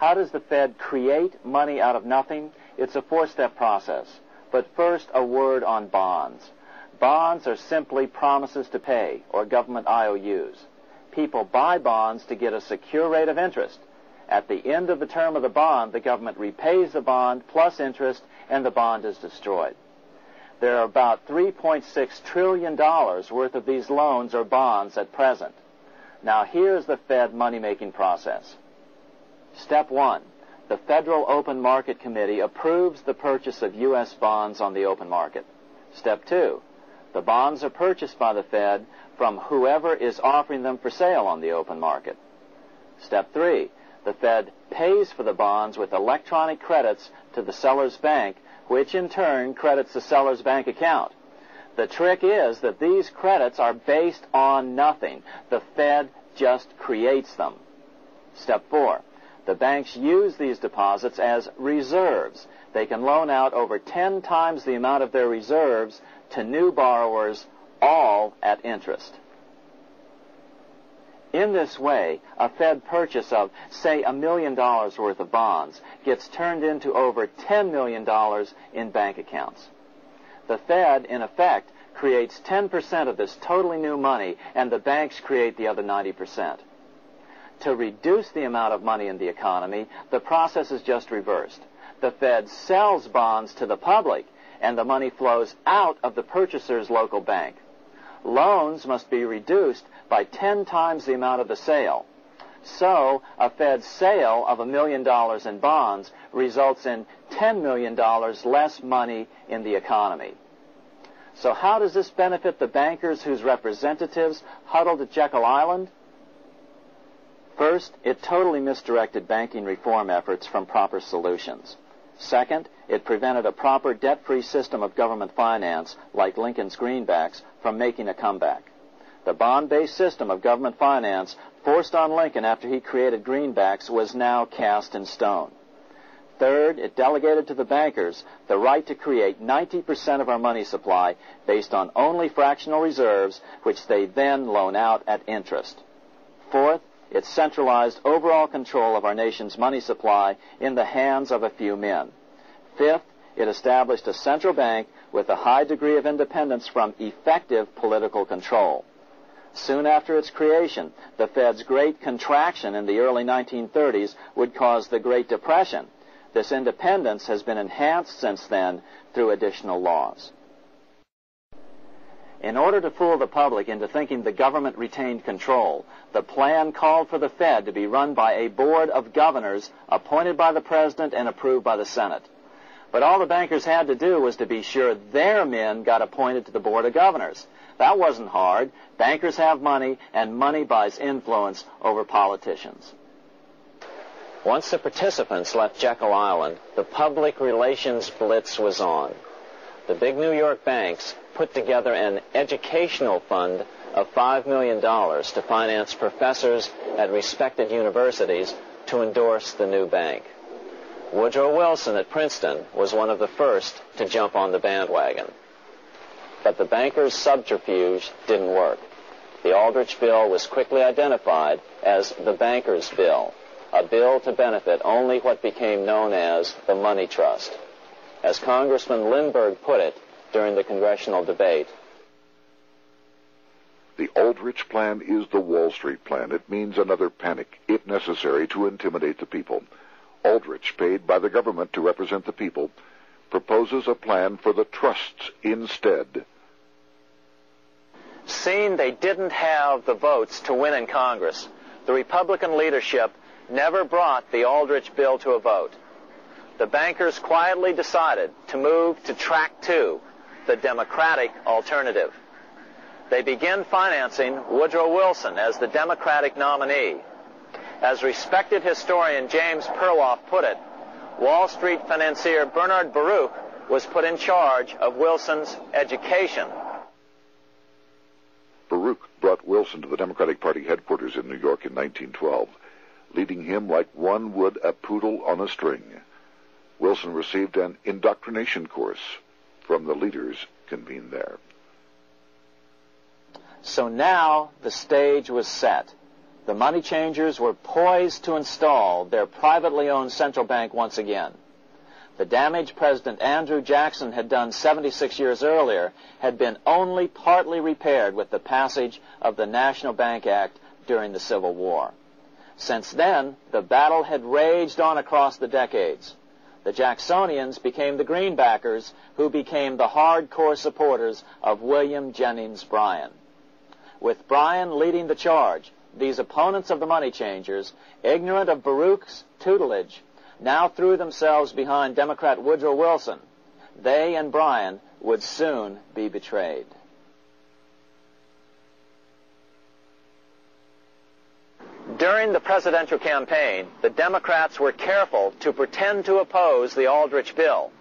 How does the Fed create money out of nothing? It's a four-step process. But first, a word on bonds. Bonds are simply promises to pay, or government IOUs. People buy bonds to get a secure rate of interest. At the end of the term of the bond, the government repays the bond plus interest, and the bond is destroyed. There are about $3.6 trillion worth of these loans or bonds at present. Now, here's the Fed money-making process. Step 1. The Federal Open Market Committee approves the purchase of U.S. bonds on the open market. Step 2. The bonds are purchased by the Fed from whoever is offering them for sale on the open market. Step 3. The Fed pays for the bonds with electronic credits to the seller's bank, which in turn credits the seller's bank account. The trick is that these credits are based on nothing. The Fed just creates them. Step 4. The banks use these deposits as reserves. They can loan out over 10 times the amount of their reserves to new borrowers, all at interest. In this way, a Fed purchase of, say, $1 million worth of bonds gets turned into over $10 million in bank accounts. The Fed, in effect, creates 10% of this totally new money, and the banks create the other 90%. To reduce the amount of money in the economy, the process is just reversed. The Fed sells bonds to the public, and the money flows out of the purchaser's local bank. Loans must be reduced by 10 times the amount of the sale. So, a Fed sale of $1 million in bonds results in $10 million less money in the economy. So how does this benefit the bankers whose representatives huddled at Jekyll Island? First, it totally misdirected banking reform efforts from proper solutions. Second, it prevented a proper debt-free system of government finance, like Lincoln's greenbacks, from making a comeback. The bond-based system of government finance forced on Lincoln after he created greenbacks was now cast in stone. Third, it delegated to the bankers the right to create 90% of our money supply based on only fractional reserves, which they then loan out at interest. Fourth, it centralized overall control of our nation's money supply in the hands of a few men. Fifth, it established a central bank with a high degree of independence from effective political control. Soon after its creation, the Fed's great contraction in the early 1930s would cause the Great Depression. This independence has been enhanced since then through additional laws. In order to fool the public into thinking the government retained control, the plan called for the Fed to be run by a board of governors appointed by the President and approved by the Senate. But all the bankers had to do was to be sure their men got appointed to the board of governors. That wasn't hard. Bankers have money, and money buys influence over politicians. Once the participants left Jekyll Island, the public relations blitz was on. The big New York banks put together an educational fund of $5 million to finance professors at respected universities to endorse the new bank. Woodrow Wilson at Princeton was one of the first to jump on the bandwagon. But the bankers' subterfuge didn't work. The Aldrich Bill was quickly identified as the Bankers' Bill, a bill to benefit only what became known as the money trust. As Congressman Lindbergh put it during the congressional debate, the Aldrich Plan is the Wall Street Plan. It means another panic, if necessary, to intimidate the people. Aldrich, paid by the government to represent the people, proposes a plan for the trusts instead. Seeing they didn't have the votes to win in Congress, the Republican leadership never brought the Aldrich Bill to a vote. The bankers quietly decided to move to Track 2, the Democratic alternative. They began financing Woodrow Wilson as the Democratic nominee. As respected historian James Perloff put it, Wall Street financier Bernard Baruch was put in charge of Wilson's education. Baruch brought Wilson to the Democratic Party headquarters in New York in 1912, leading him like one would a poodle on a string. Wilson received an indoctrination course from the leaders convened there. So now the stage was set. the money changers were poised to install their privately owned central bank once again. The damage President Andrew Jackson had done 76 years earlier had been only partly repaired with the passage of the National Bank Act during the Civil War. Since then, the battle had raged on across the decades. The Jacksonians became the greenbackers, who became the hardcore supporters of William Jennings Bryan. With Bryan leading the charge, these opponents of the money changers, ignorant of Baruch's tutelage, now threw themselves behind Democrat Woodrow Wilson. They and Bryan would soon be betrayed. During the presidential campaign, the Democrats were careful to pretend to oppose the Aldrich bill.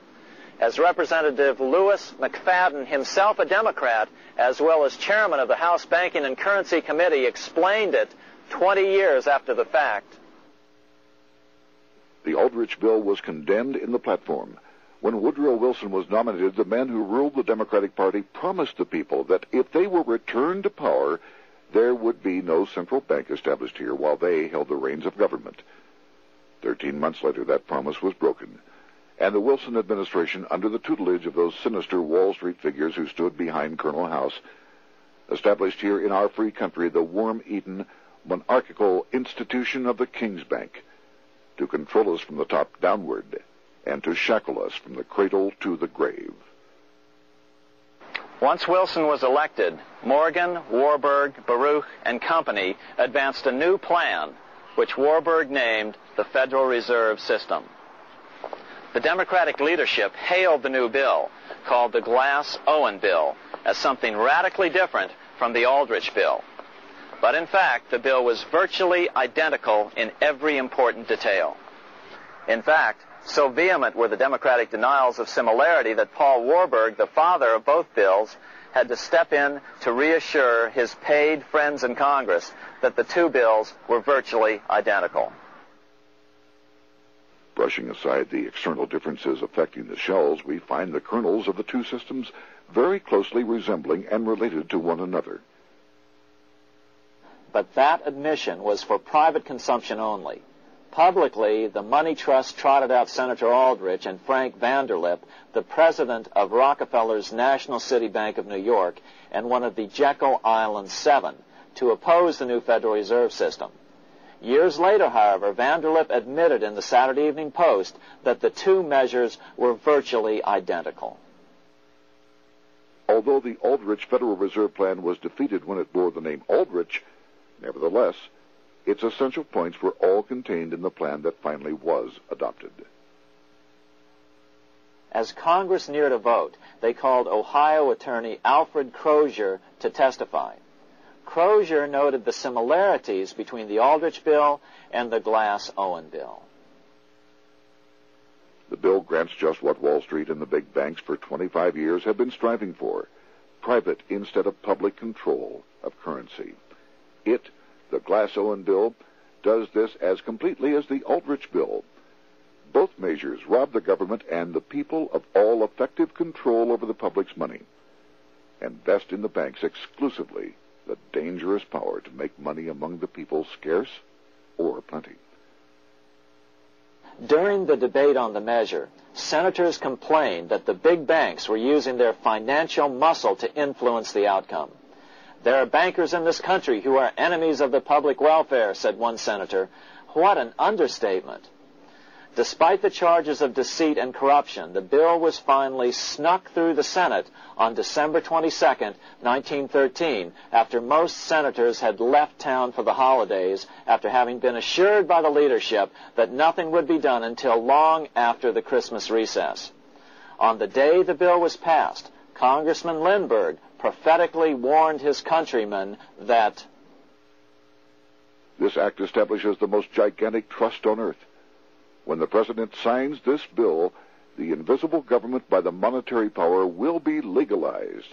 As Representative Lewis McFadden, himself a Democrat, as well as chairman of the House Banking and Currency Committee, explained it 20 years after the fact. The Aldrich bill was condemned in the platform. When Woodrow Wilson was nominated, the men who ruled the Democratic Party promised the people that if they were returned to power, there would be no central bank established here while they held the reins of government. 13 months later, that promise was broken, and the Wilson administration, under the tutelage of those sinister Wall Street figures who stood behind Colonel House, established here in our free country the worm-eaten, monarchical institution of the King's Bank, to control us from the top downward and to shackle us from the cradle to the grave. Once Wilson was elected, Morgan, Warburg, Baruch, and company advanced a new plan, which Warburg named the Federal Reserve System. The Democratic leadership hailed the new bill, called the Glass-Owen Bill, as something radically different from the Aldrich Bill. But in fact, the bill was virtually identical in every important detail. In fact, so vehement were the Democratic denials of similarity that Paul Warburg, the father of both bills, had to step in to reassure his paid friends in Congress that the two bills were virtually identical. Brushing aside the external differences affecting the shells, we find the kernels of the two systems very closely resembling and related to one another. But that admission was for private consumption only. Publicly, the money trust trotted out Senator Aldrich and Frank Vanderlip, the president of Rockefeller's National City Bank of New York and one of the Jekyll Island Seven, to oppose the new Federal Reserve System. Years later, however, Vanderlip admitted in the Saturday Evening Post that the two measures were virtually identical. Although the Aldrich Federal Reserve Plan was defeated when it bore the name Aldrich, nevertheless, its essential points were all contained in the plan that finally was adopted. As Congress neared a vote, they called Ohio attorney Alfred Crozier to testify. Crozier noted the similarities between the Aldrich bill and the Glass-Owen bill. The bill grants just what Wall Street and the big banks for 25 years have been striving for: private instead of public control of currency. It, the Glass-Owen bill, does this as completely as the Aldrich bill. Both measures rob the government and the people of all effective control over the public's money, and vest in the banks exclusively the dangerous power to make money among the people scarce or plenty. During the debate on the measure, senators complained that the big banks were using their financial muscle to influence the outcome. "There are bankers in this country who are enemies of the public welfare," said one senator. What an understatement. Despite the charges of deceit and corruption, the bill was finally snuck through the Senate on December 22, 1913, after most senators had left town for the holidays, after having been assured by the leadership that nothing would be done until long after the Christmas recess. On the day the bill was passed, Congressman Lindbergh prophetically warned his countrymen that this act establishes the most gigantic trust on earth. When the president signs this bill, the invisible government by the monetary power will be legalized.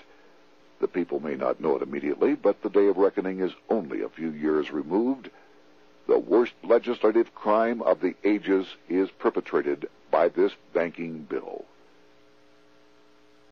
The people may not know it immediately, but the day of reckoning is only a few years removed. The worst legislative crime of the ages is perpetrated by this banking bill.